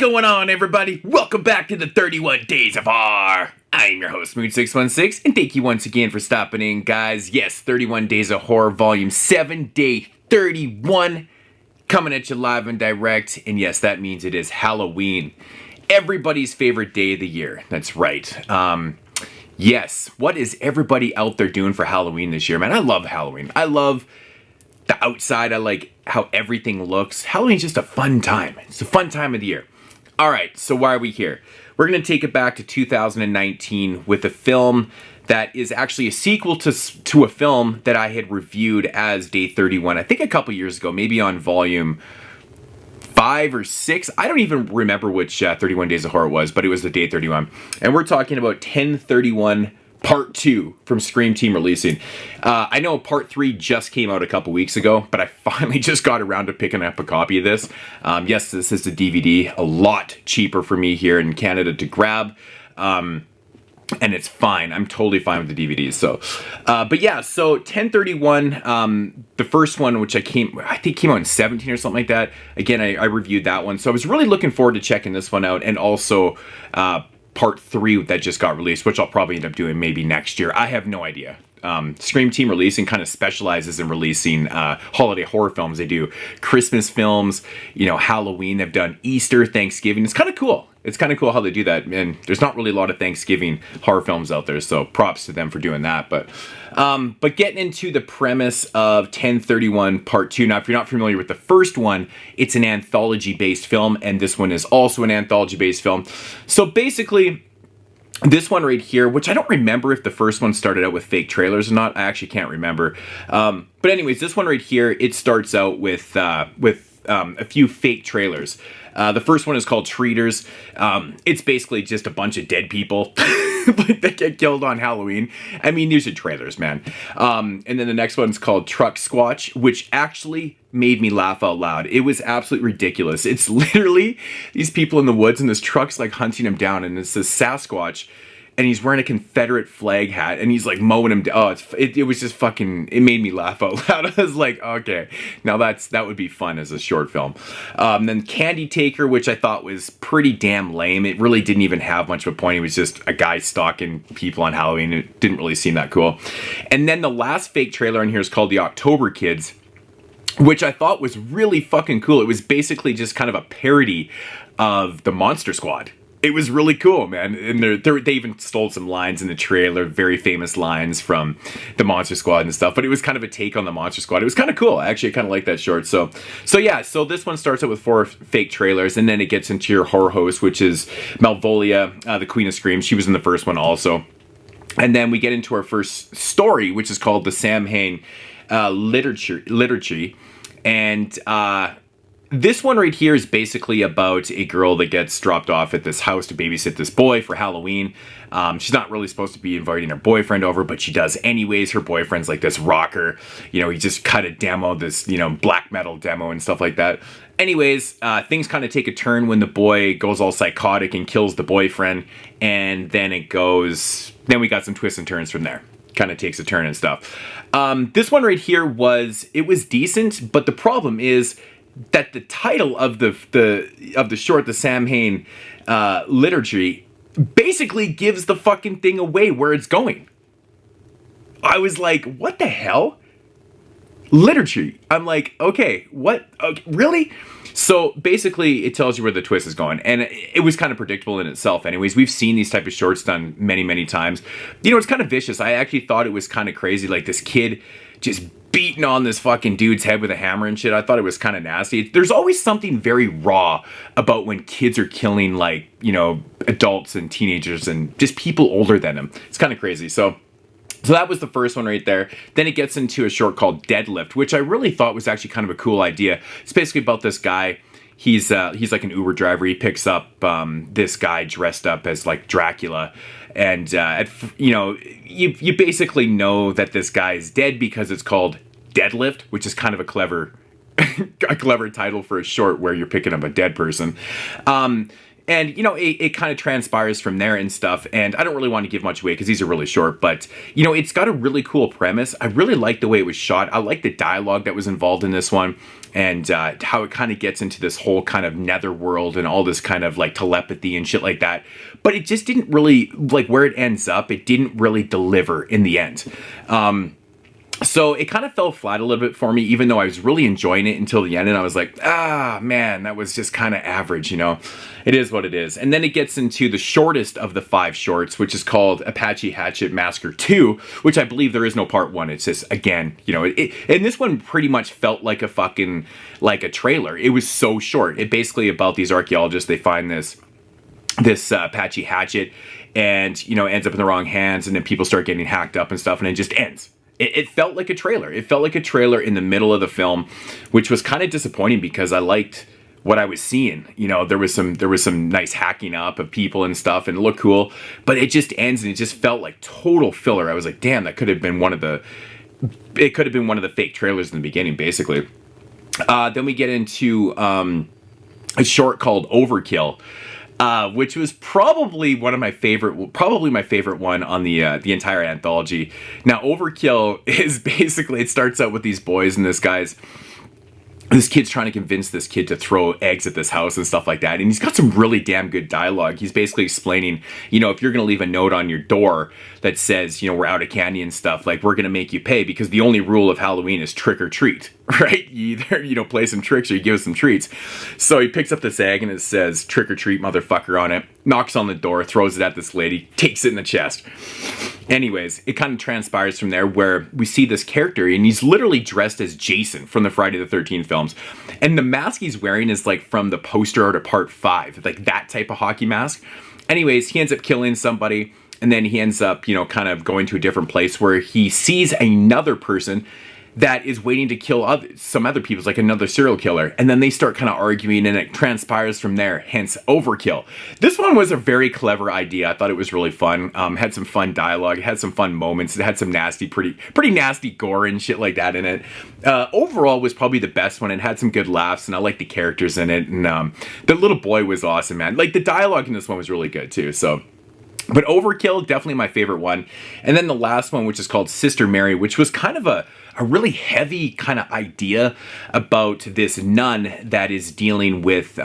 going on, everybody? Welcome back to the 31 Days of Horror. I'm your host, Mood616, and thank you once again for stopping in, guys. Yes, 31 Days of Horror, Volume 7, Day 31, coming at you live and direct. And yes, that means it is Halloween. Everybody's favorite day of the year. That's right. Yes, what is everybody out there doing for Halloween this year, man? I love Halloween. I love the outside. I like how everything looks. Halloween's just a fun time. It's a fun time of the year. All right, so why are we here? We're going to take it back to 2019 with a film that is actually a sequel to a film that I had reviewed as Day 31, I think a couple years ago, maybe on Volume 5 or 6. I don't even remember which 31 Days of Horror it was, but it was the Day 31. And we're talking about 1031 Part 2 from Scream Team releasing. I know Part 3 just came out a couple weeks ago, but I finally just got around to picking up a copy of this. Yes, this is a DVD, a lot cheaper for me here in Canada to grab. And it's fine. I'm totally fine with the DVDs. So, but yeah, so 1031, the first one, which I think came out in 17 or something like that. Again, I reviewed that one. So I was really looking forward to checking this one out, and also, Part 3 that just got released, which I'll probably end up doing maybe next year. I have no idea. Scream Team releasing kind of specializes in releasing holiday horror films. They do Christmas films, Halloween. They've done Easter, Thanksgiving. It's kind of cool. It's kind of cool how they do that. And there's not really a lot of Thanksgiving horror films out there, so props to them for doing that. But getting into the premise of 1031 Part 2. Now, if you're not familiar with the first one, it's an anthology-based film, and this one is also an anthology-based film. So basically, this one right here, which I don't remember if the first one started out with fake trailers or not. I actually can't remember. But anyways, this one right here, it starts out with a few fake trailers. The first one is called Treaters. It's basically just a bunch of dead people that get killed on Halloween. I mean, these are trailers, man. And then the next one's called Truck Squatch, which actually made me laugh out loud. It was absolutely ridiculous. It's literally these people in the woods, and this truck's like hunting them down, and it's this Sasquatch, and he's wearing a Confederate flag hat, and he's like mowing him down. Oh, it was just fucking, it made me laugh out loud. I was like, okay, now that would be fun as a short film. Then Candy Taker, which I thought was pretty damn lame. It really didn't even have much of a point. It was just a guy stalking people on Halloween. It didn't really seem that cool. And then the last fake trailer in here is called The October Kids, which I thought was really fucking cool. It was basically just kind of a parody of the Monster Squad. It was really cool, man. And they even stole some lines in the trailer, very famous lines from the Monster Squad and stuff. But it was kind of a take on the Monster Squad. It was kind of cool. Actually, I kind of like that short. So yeah. So this one starts out with 4 fake trailers, and then it gets into your horror host, which is Malvolia, the Queen of Scream. She was in the first one also. And then we get into our first story, which is called the Samhain Liturgy. And this one right here is basically about a girl that gets dropped off at this house to babysit this boy for Halloween. She's not really supposed to be inviting her boyfriend over, but she does anyways. Her boyfriend's like this rocker. He just cut a demo, this, black metal demo and stuff like that. Anyways, things kind of take a turn when the boy goes all psychotic and kills the boyfriend. And then then we got some twists and turns from there. Kind of takes a turn and stuff. This one right here was decent, but the problem is that the title of the short, the Samhain Liturgy, basically gives the fucking thing away where it's going. I was like, what the hell? Liturgy. I'm like, okay, what? Okay, really? So basically, it tells you where the twist is going, and it was kind of predictable in itself. Anyways, we've seen these type of shorts done many, many times. It's kind of vicious. I actually thought it was kind of crazy, like this kid just beating on this fucking dude's head with a hammer and shit. I thought it was kind of nasty. There's always something very raw about when kids are killing, like, adults and teenagers and just people older than them. It's kind of crazy. So that was the first one right there. Then it gets into a short called Deadlift, which I really thought was actually kind of a cool idea. It's basically about this guy. He's like an Uber driver. He picks up this guy dressed up as like Dracula, and you basically know that this guy is dead because it's called Deadlift, which is kind of a clever title for a short where you're picking up a dead person. And, it kind of transpires from there and stuff. And I don't really want to give much away because these are really short. But, it's got a really cool premise. I really like the way it was shot. I like the dialogue that was involved in this one. And how it kind of gets into this whole kind of netherworld and all this kind of like telepathy and shit like that. But it just didn't really, like where it ends up, it didn't really deliver in the end. So it kind of fell flat a little bit for me, even though I was really enjoying it until the end. And I was like, man, that was just kind of average, It is what it is. And then it gets into the shortest of the 5 shorts, which is called Apache Hatchet Massacre 2, which I believe there is no part 1. It's just, again, and this one pretty much felt like like a trailer. It was so short. It basically about these archaeologists, they find this Apache hatchet and, ends up in the wrong hands, and then people start getting hacked up and stuff, and it just ends. It felt like a trailer. It felt like a trailer in the middle of the film, which was kind of disappointing because I liked what I was seeing. There was some nice hacking up of people and stuff, and it looked cool. But it just ends, and it just felt like total filler. I was like, damn, that could have been one of the fake trailers in the beginning, basically. Then we get into a short called Overkill. Which was probably my favorite one on the entire anthology. Now, Overkill is basically, it starts out with these boys and this kid's trying to convince this kid to throw eggs at this house and stuff like that. And he's got some really damn good dialogue. He's basically explaining, if you're going to leave a note on your door that says, we're out of candy and stuff, like, we're going to make you pay because the only rule of Halloween is trick or treat, right? You either, play some tricks or you give us some treats. So he picks up this egg and it says trick or treat motherfucker on it, knocks on the door, throws it at this lady, takes it in the chest. Anyways, it kind of transpires from there where we see this character and he's literally dressed as Jason from the Friday the 13th films. And the mask he's wearing is like from the poster art of part 5, like that type of hockey mask. Anyways, he ends up killing somebody, and then he ends up, kind of going to a different place where he sees another person that is waiting to kill some other people, like another serial killer. And then they start kind of arguing and it transpires from there, hence Overkill. This one was a very clever idea. I thought it was really fun. Had some fun dialogue. It had some fun moments. It had some nasty, pretty nasty gore and shit like that in it. Overall was probably the best one. It had some good laughs and I liked the characters in it. And the little boy was awesome, man. Like the dialogue in this one was really good too. So, but Overkill, definitely my favorite one. And then the last one, which is called Sister Mary, which was kind of a really heavy kind of idea about this nun that is dealing with,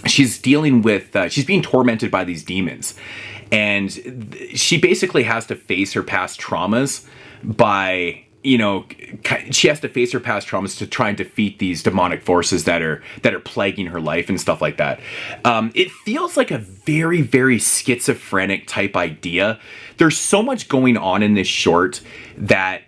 she's being tormented by these demons. And she basically has to face her past traumas by, she has to face her past traumas to try and defeat these demonic forces that are plaguing her life and stuff like that. It feels like a very, very schizophrenic type idea. There's so much going on in this short that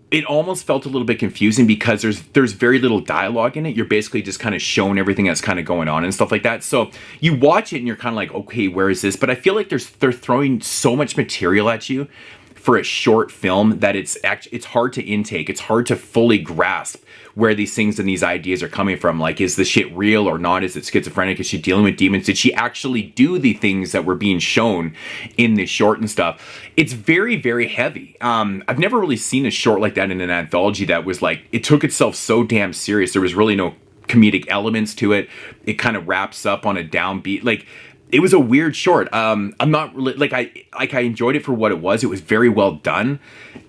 it almost felt a little bit confusing because there's very little dialogue in it. You're basically just kind of shown everything that's kind of going on and stuff like that. So you watch it and you're kind of like, okay, where is this? But I feel like they're throwing so much material at you for a short film that it's hard to intake. It's hard to fully grasp where these things and these ideas are coming from. Like, is this shit real or not? Is it schizophrenic? Is she dealing with demons? Did she actually do the things that were being shown in this short and stuff? It's very, very heavy. I've never really seen a short like that in an anthology that was like, it took itself so damn serious. There was really no comedic elements to it. It kind of wraps up on a downbeat. Like, it was a weird short. I'm not really, I enjoyed it for what it was. It was very well done.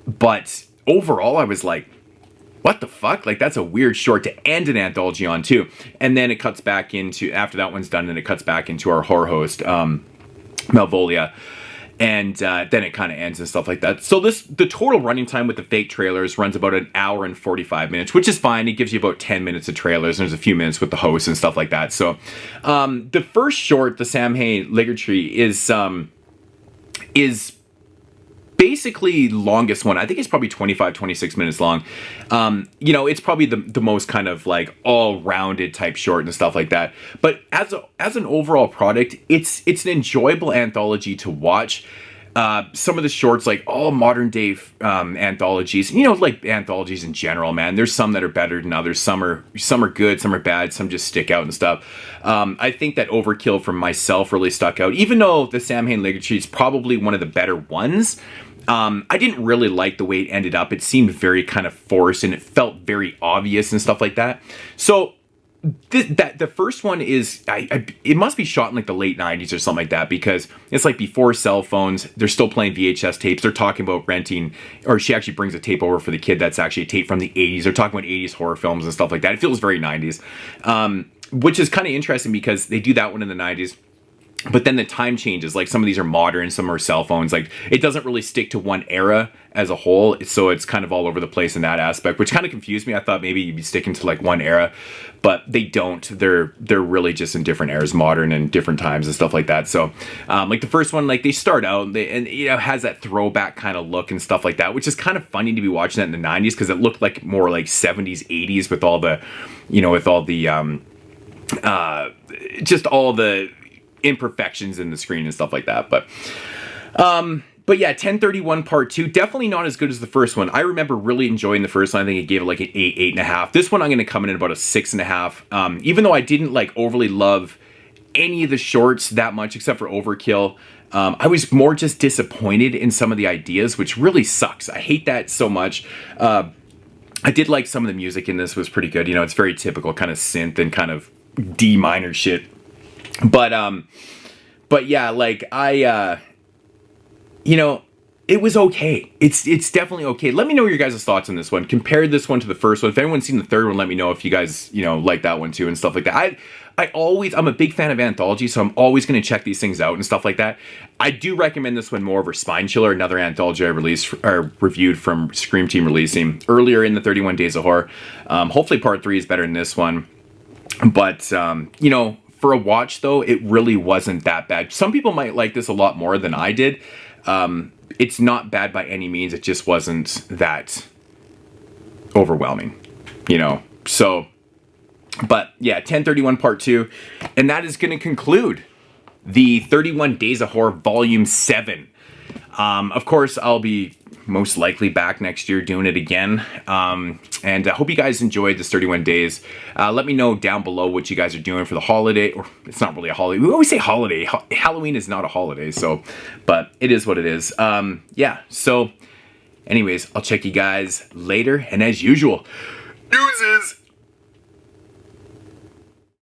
But overall, I was like, what the fuck? Like, that's a weird short to end an anthology on, too. And then it cuts back into, after that one's done, and it cuts back into our horror host, Malvolia. And then it kind of ends and stuff like that. So the total running time with the fake trailers runs about an hour and 45 minutes, which is fine. It gives you about 10 minutes of trailers, and there's a few minutes with the host and stuff like that. So the first short, the Samhain Ligatry, is basically longest one. I think it's probably 26 minutes long. It's probably the most kind of like all-rounded type short and stuff like that. But as an overall product, it's an enjoyable anthology to watch. Some of the shorts, like all modern day anthologies, like anthologies in general, man, there's some that are better than others. Some are good, some are bad, some just stick out and stuff. I think that Overkill from myself really stuck out, even though the Samhain Ligatry is probably one of the better ones. I didn't really like the way it ended up. It seemed very kind of forced and it felt very obvious and stuff like that. So the first one is it must be shot in like the late 90s or something like that, because it's like before cell phones. They're still playing VHS tapes. They're talking about renting, or she actually brings a tape over for the kid that's actually a tape from the 80s. They're talking about 80s horror films and stuff like that. It feels very 90s, which is kind of interesting because they do that one in the 90s. But then the time changes. Like some of these are modern, some are cell phones. Like it doesn't really stick to one era as a whole. So it's kind of all over the place in that aspect, which kind of confused me. I thought maybe you'd be sticking to like one era, but they don't. They're really just in different eras, modern and different times and stuff like that. So like the first one, like they start out and you know, has that throwback kind of look and stuff like that, which is kind of funny to be watching that in the 90s because it looked like more like 70s, 80s with all the, you know, with all the just all the imperfections in the screen and stuff like that. But yeah, 1031 part 2, definitely not as good as the first one. I remember really enjoying the first one. I think I gave it like an 8.5. This one I'm going to come in at about a 6.5. Even though I didn't like overly love any of the shorts that much except for Overkill, I was more just disappointed in some of the ideas, which really sucks. I hate that so much. I did like some of the music in this was pretty good. You know, it's very typical kind of synth and kind of D minor shit. But yeah, like you know, it was okay. It's definitely okay. Let me know your guys' thoughts on this one. Compare this one to the first one. If anyone's seen the third one, let me know if you guys, you know, like that one too and stuff like that. I'm a big fan of anthology, so I'm always going to check these things out and stuff like that. I do recommend this one more over Spine Chiller, another anthology I reviewed from Scream Team releasing earlier in the 31 Days of Horror. Hopefully part 3 is better than this one. But, you know, for a watch, though, it really wasn't that bad. Some people might like this a lot more than I did. It's not bad by any means. It just wasn't that overwhelming, you know. So, but yeah, 1031 part 2. And that is going to conclude the 31 Days of Horror Volume 7. Of course, I'll be most likely back next year doing it again. And I hope you guys enjoyed this 31 days. Let me know down below what you guys are doing for the holiday. Or it's not really a holiday. We always say holiday. Halloween is not a holiday. So, but it is what it is. Yeah. So anyways, I'll check you guys later. And as usual, deuces.